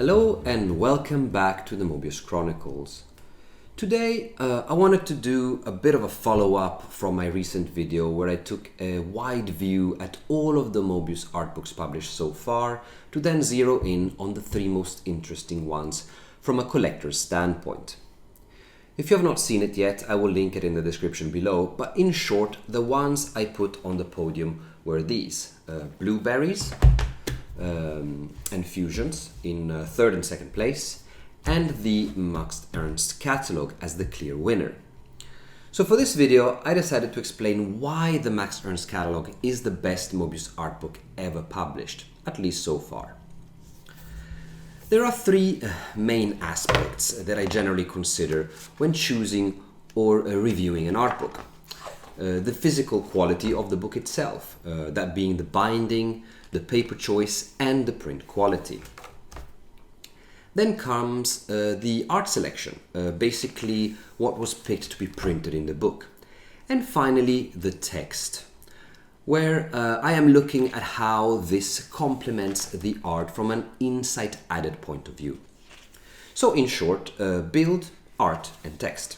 Hello and welcome back to the Moebius Chronicles. Today I wanted to do a bit of a follow-up from my recent video where I took a wide view at all of the Moebius art books published so far to then zero in on the three most interesting ones from a collector's standpoint. If you have not seen it yet, I will link it in the description below, but in short, the ones I put on the podium were these: Blueberries, and Fusions in third and second place, and the Max Ernst Catalogue as the clear winner. So for this video I decided to explain why the Max Ernst Catalogue is the best Moebius art book ever published, at least so far. There are three main aspects that I generally consider when choosing or reviewing an art book. The physical quality of the book itself, that being the binding, the paper choice and the print quality. Then comes the art selection, basically what was picked to be printed in the book. And finally the text, where I am looking at how this complements the art from an insight added point of view. So in short, build, art and text.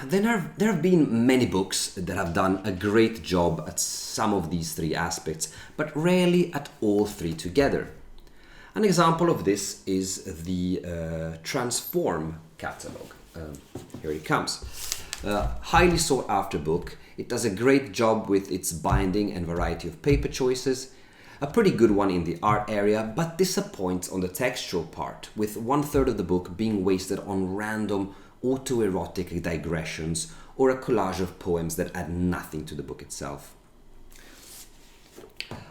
There have been many books that have done a great job at some of these three aspects, but rarely at all three together. An example of this is the TranseForme catalogue. Here it comes. Highly sought after book. It does a great job with its binding and variety of paper choices. A pretty good one in the art area, but disappoints on the textual part, with 1/3 of the book being wasted on random autoerotic digressions or a collage of poems that add nothing to the book itself.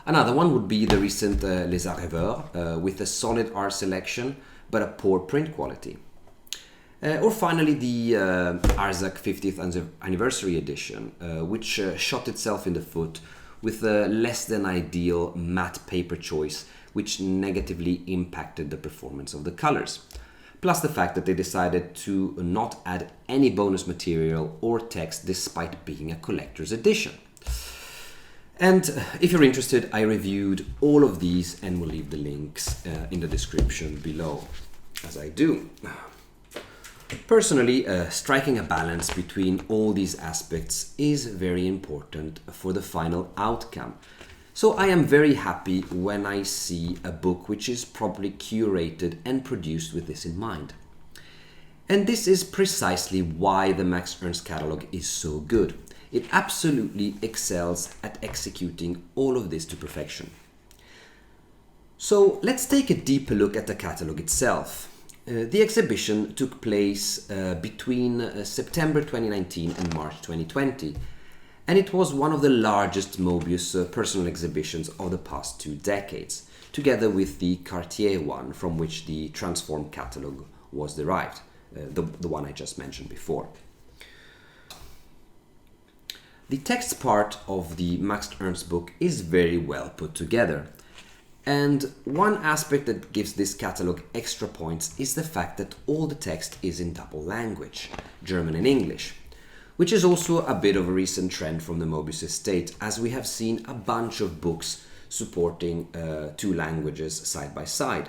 Another one would be the recent Les Rêveurs, with a solid art selection but a poor print quality. Or finally the Arzach 50th anniversary edition, which shot itself in the foot with a less than ideal matte paper choice, which negatively impacted the performance of the colors. Plus the fact that they decided to not add any bonus material or text despite being a collector's edition. And if you're interested, I reviewed all of these and will leave the links in the description below, as I do. Personally, striking a balance between all these aspects is very important for the final outcome. So I am very happy when I see a book which is properly curated and produced with this in mind. And this is precisely why the Max Ernst Catalogue is so good. It absolutely excels at executing all of this to perfection. So let's take a deeper look at the catalogue itself. The exhibition took place between September 2019 and March 2020. And it was one of the largest Moebius personal exhibitions of the past 2 decades, together with the Cartier one from which the TranseForme catalogue was derived, the one I just mentioned before. The text part of the Max Ernst book is very well put together. And one aspect that gives this catalogue extra points is the fact that all the text is in double language, German and English, which is also a bit of a recent trend from the Moebius estate, as we have seen a bunch of books supporting 2 languages side by side,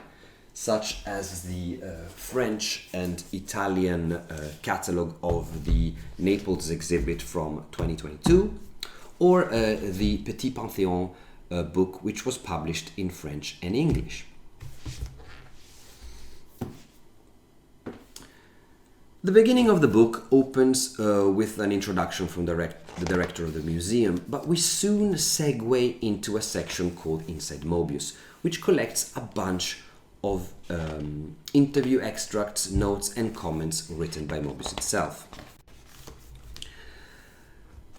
such as the French and Italian catalogue of the Naples exhibit from 2022, or the Petit Panthéon book, which was published in French and English. The beginning of the book opens with an introduction from the director of the museum, but we soon segue into a section called Inside Moebius, which collects a bunch of interview extracts, notes and comments written by Moebius itself.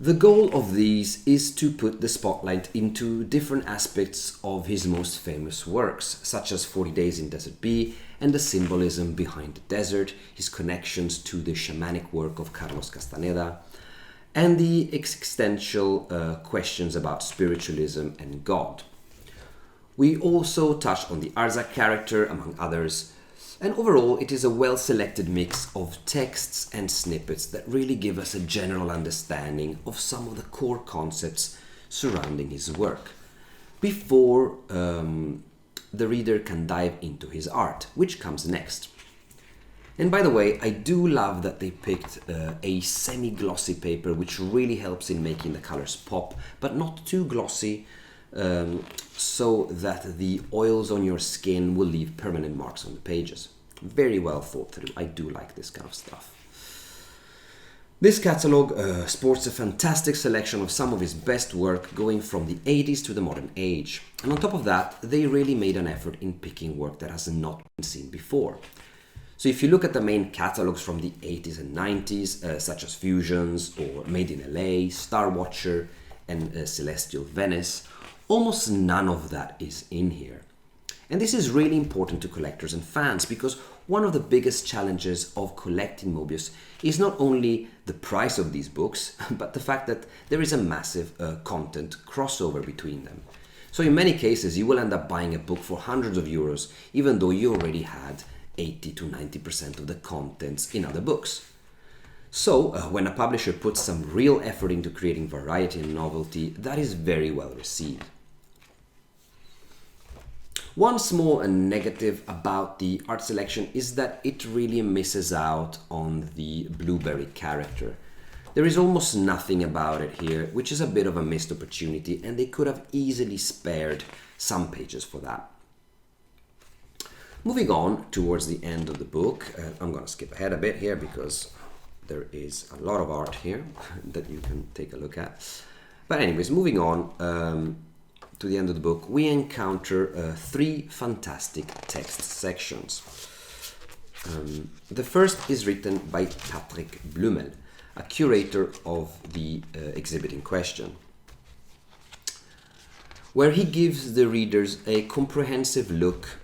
The goal of these is to put the spotlight into different aspects of his most famous works, such as 40 Days in Desert B and the symbolism behind the desert, his connections to the shamanic work of Carlos Castaneda, and the existential questions about spiritualism and God. We also touch on the Arzach character, among others, and overall it is a well-selected mix of texts and snippets that really give us a general understanding of some of the core concepts surrounding his work, before the reader can dive into his art, which comes next. And by the way, I do love that they picked a semi-glossy paper, which really helps in making the colors pop, but not too glossy, so that the oils on your skin will leave permanent marks on the pages. Very well thought through. I do like this kind of stuff. This catalogue sports a fantastic selection of some of his best work, going from the 80s to the modern age. And on top of that, they really made an effort in picking work that has not been seen before. So if you look at the main catalogues from the 80s and 90s, such as Fusions or Made in LA, Star Watcher and Celestial Venice, almost none of that is in here. And this is really important to collectors and fans, because one of the biggest challenges of collecting Moebius is not only the price of these books, but the fact that there is a massive content crossover between them. So in many cases, you will end up buying a book for hundreds of euros, even though you already had 80 to 90% of the contents in other books. So when a publisher puts some real effort into creating variety and novelty, that is very well received. One small negative about the art selection is that it really misses out on the blueberry character. There is almost nothing about it here, which is a bit of a missed opportunity, and they could have easily spared some pages for that. Moving on towards the end of the book, I'm going to skip ahead a bit here because there is a lot of art here that you can take a look at. But anyways, moving on to the end of the book, we encounter three fantastic text sections. The first is written by Patrick Blumel, a curator of the exhibit in question, where he gives the readers a comprehensive look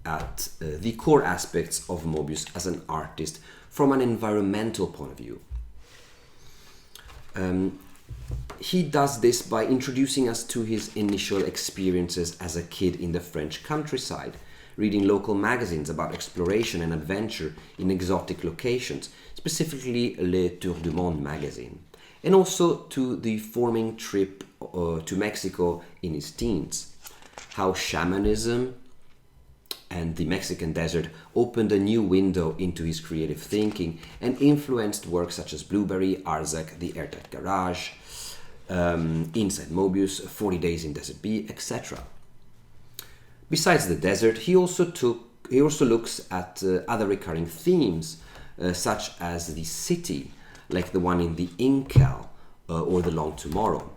at the core aspects of Moebius as an artist from an environmental point of view. He does this by introducing us to his initial experiences as a kid in the French countryside, reading local magazines about exploration and adventure in exotic locations, specifically Le Tour du Monde magazine, and also to the forming trip to Mexico in his teens, how shamanism and the Mexican desert opened a new window into his creative thinking and influenced works such as Blueberry, Arzach, The Airtight Garage, Inside Moebius, 40 Days in Desert B, etc. Besides the desert, he also looks at other recurring themes, such as the city, like the one in the Incal or the Long Tomorrow,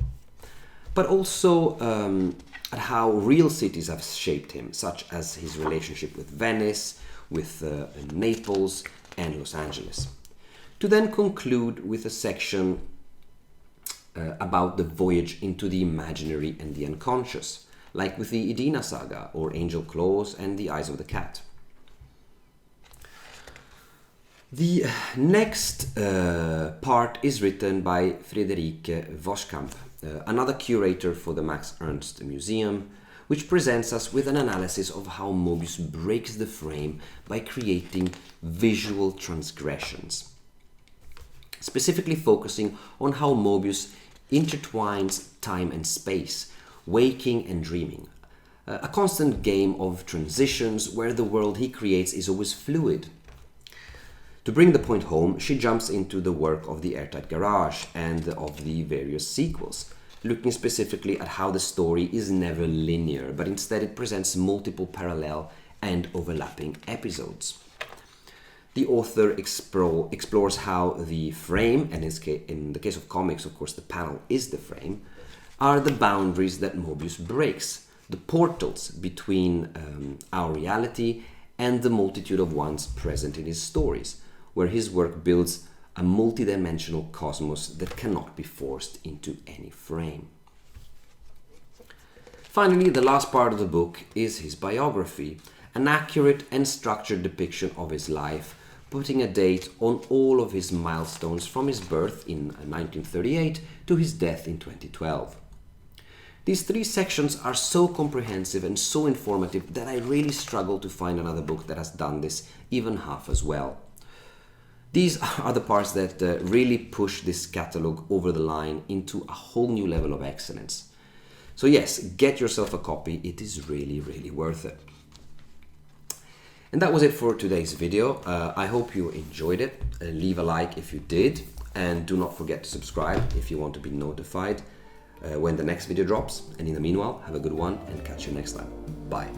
but also at how real cities have shaped him, such as his relationship with Venice, with Naples and Los Angeles. To then conclude with a section about the voyage into the imaginary and the unconscious, like with the Edina saga or Angel Claws and The Eyes of the Cat. The next part is written by Friederike Voskamp, another curator for the Max Ernst Museum, which presents us with an analysis of how Moebius breaks the frame by creating visual transgressions, specifically focusing on how Moebius intertwines time and space, waking and dreaming, a constant game of transitions where the world he creates is always fluid. To bring the point home, she jumps into the work of The Airtight Garage and of the various sequels, looking specifically at how the story is never linear, but instead it presents multiple parallel and overlapping episodes. The author explores how the frame, and in the case of comics, of course, the panel is the frame, are the boundaries that Moebius breaks, the portals between our reality and the multitude of ones present in his stories, where his work builds a multidimensional cosmos that cannot be forced into any frame. Finally, the last part of the book is his biography, an accurate and structured depiction of his life, putting a date on all of his milestones from his birth in 1938 to his death in 2012. These three sections are so comprehensive and so informative that I really struggle to find another book that has done this even half as well. These are the parts that really push this catalogue over the line into a whole new level of excellence. So yes, get yourself a copy. It is really, really worth it. And that was it for today's video. I hope you enjoyed it. Leave a like if you did, and do not forget to subscribe if you want to be notified when the next video drops. And in the meanwhile, have a good one and catch you next time. Bye.